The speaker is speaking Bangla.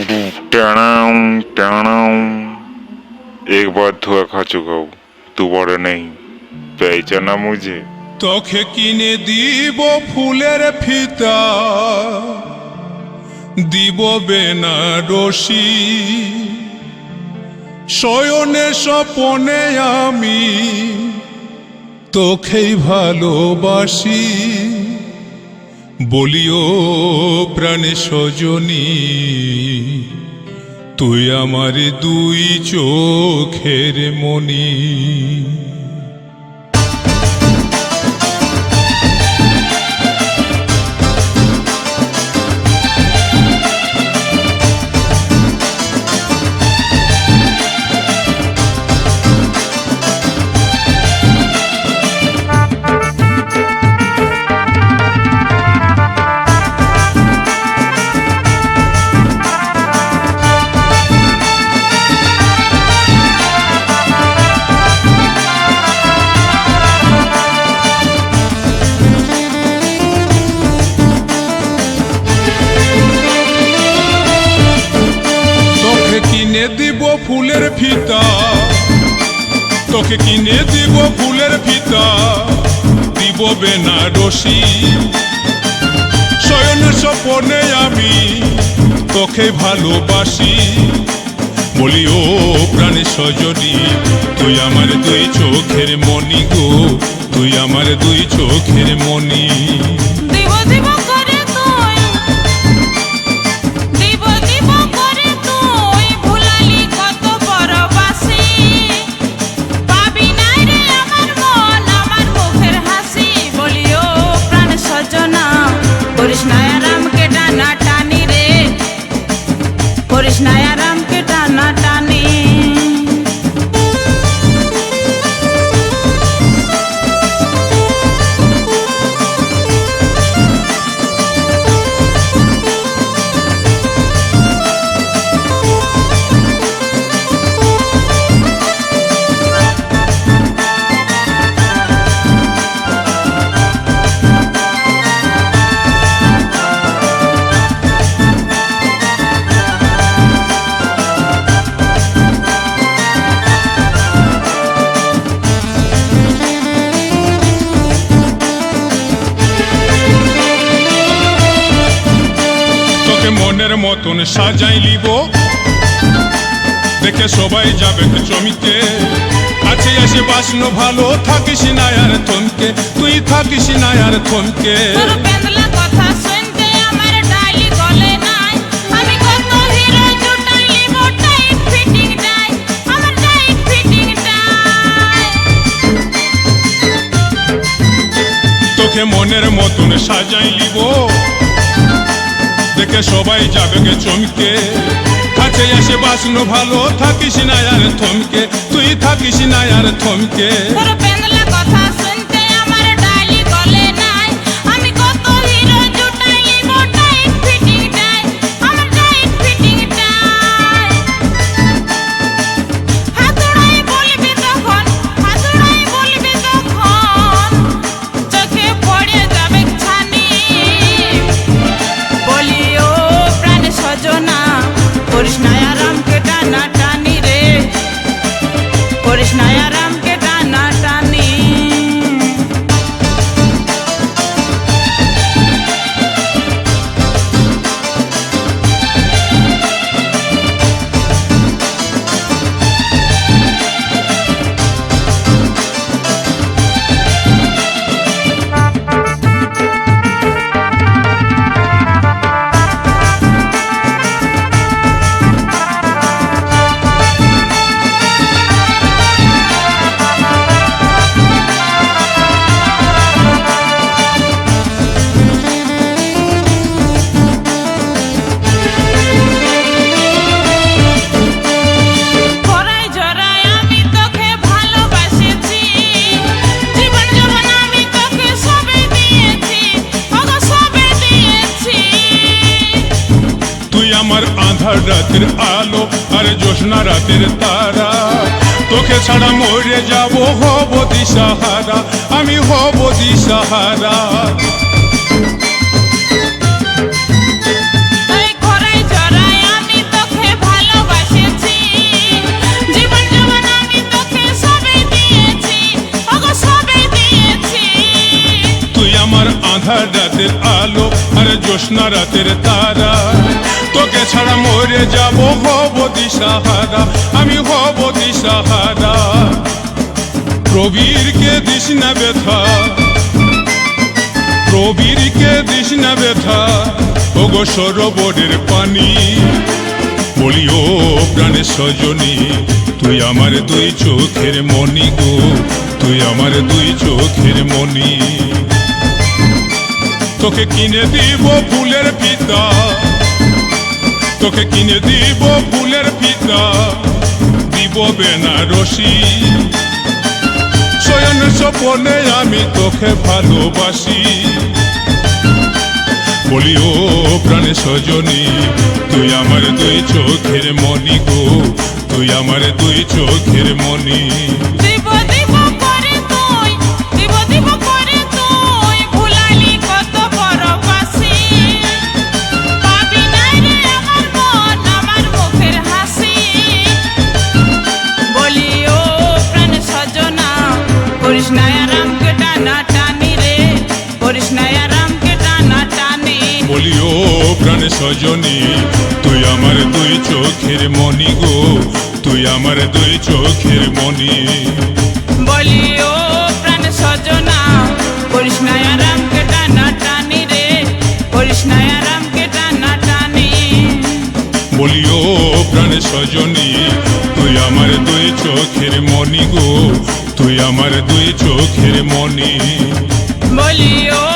टाणाऊ टाणाऊ एक बार धुआ खा चुका हूँ, दोबारा नहीं। पहचाना मुझे? তোকে কিনে দিব ফুলের ফিতা, দিব বেনারসি, শয়নে স্বপনে আমি তোকেই ভালোবাসি। বলিও প্রাণে সজনী, তুই আমার দুই চোখের মনি। দিব ফুলের ফিতা, তোকে কিনে দিব ফুলের ফিতা, দিব বেনারসি, শয়নে স্বপনে আমি তোকে ভালোবাসি। বলি ও প্রাণে সজনী, তুই আমার দুই চোখের মনি গো, তুই আমার দুই চোখের মনি। कृष्णाया राम के टाना टानी। মনের মতন সাজাই লিব, দেখে সবাই যাবে চমকে। কাছে এসে বাসনো ভালো থাকিস না আর থমকে, তুই থাকিস না আর থমকে। তোকে মনের মতন সাজাই লিব, দেখে সবাই যাবে গে চমকে। কাছে এসে বাসনো ভালো থাকিস না আর থমকে, তুই থাকিস না আর থমকে। कृष्णाया राम के टाना टानी रे, कृष्णाया राम के टाना टानी। আমার আঁধার রাতের আলো আর জ্যোৎস্না রাতের তারা, তোকে ছাড়া মরে যাব হব দিশাহারা, আমি হব দিশাহারা। খরায় জরায় আমি তো আমার জ্যোৎস্না রাতের তারা, তোকে ছাড়া মরে যাব, হব দিশাহারা, আমি হব দিশাহারা। প্রবীরকে দিস না ব্যথা, প্রবীরকে দিস না ব্যথা, ওগো সরোবরের পানি। বলি ও প্রাণের সজনী, তুই আমার দুই চোখের মনি গো, তুই আমার দুই চোখের মনি। তোকে কিনে দিব ফুলের ফিতা, তোকে কিনে দিব ফুলের ফিতা, দিব বেনারসি। শয়ন স্বপনে আমি তোকে ভালোবাসি। বলি ও প্রাণের সজনী, তুই আমার দুই চোখের মনি গো, তুই আমার দুই চোখের মনি। দিব দিব করে তুই, দিব দিব করে তুই, ভুলালি কত বড় বাসি। পাবি নাই রে আমার মন, আমার মুখের হাসি। বলি ও প্রাণ সজনা, করিস না আরামকে টানা টানি রে, করিস না আরামকে টানা টানি। বলি ও প্রাণের সজনী, তুই আমার দুই চোখের মনি গো, তুই আমার দুই চোখের মনি। বলি ও প্রাণ সজনা, করিস না আরামকে টানা টানি রে, করিস না আরামকে টানা টানি। বলি ও প্রাণের সজনী, তুই আমার দুই চোখের মনি গো, তুই আমার দুই চোখের মনি। বলি ও